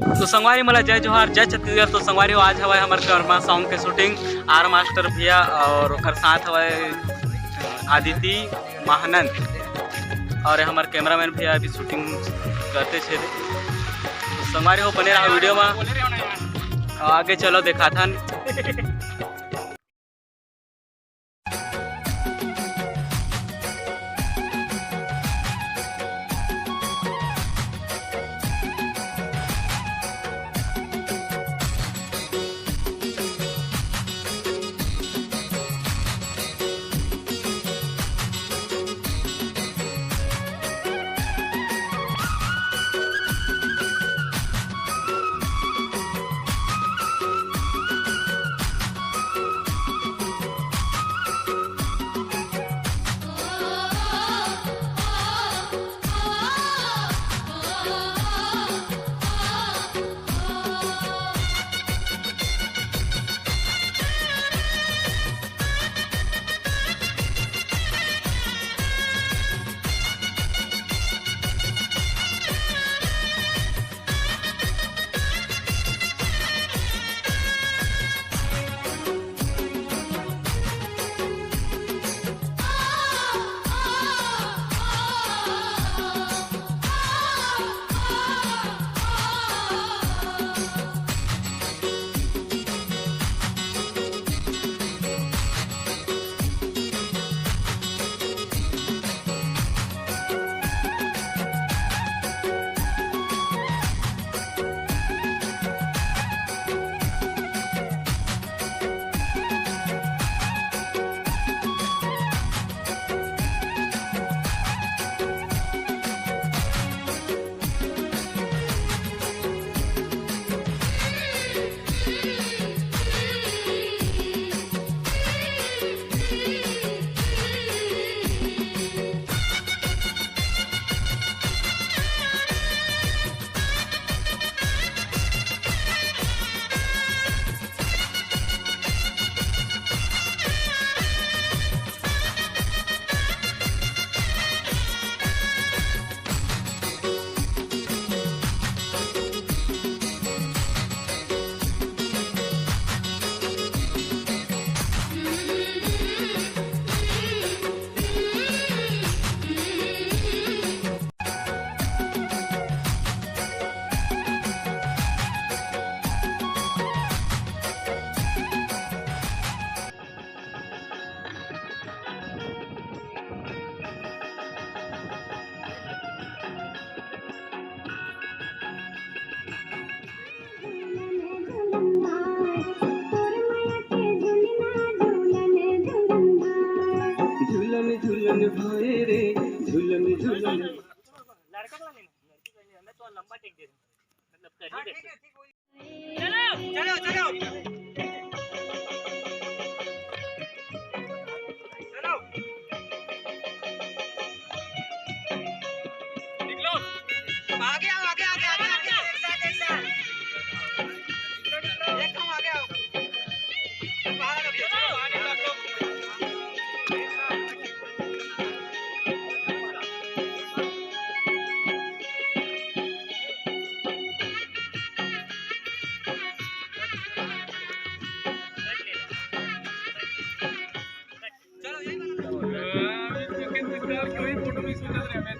तो संगवारी मला जय जोहार जय छत्तीसगढ़। तो संगवारी आज हवा हमारे कर्मा सॉन्ग के शूटिंग आर मास्टर भैया और ओकर साथ हवा आदिति महानंद और हमारे कैमरामैन भैया अभी शूटिंग करते छे। तो संगवारी हो बने रहा वीडियो में, आगे चलो देखा था। झूलन भाई रे झूलन झूलन लड़का वाला नहीं लड़की पहले हमें तो लंबा टेक दे मतलब कर ही दे। चलो चलो चलो निकलो आगे आओ आगे आगे आगे आगे एक साथ निकलो एक हम आगे आओ बाहर रखो चलो आगे रखो। फोटो भी सुना रहे हैं।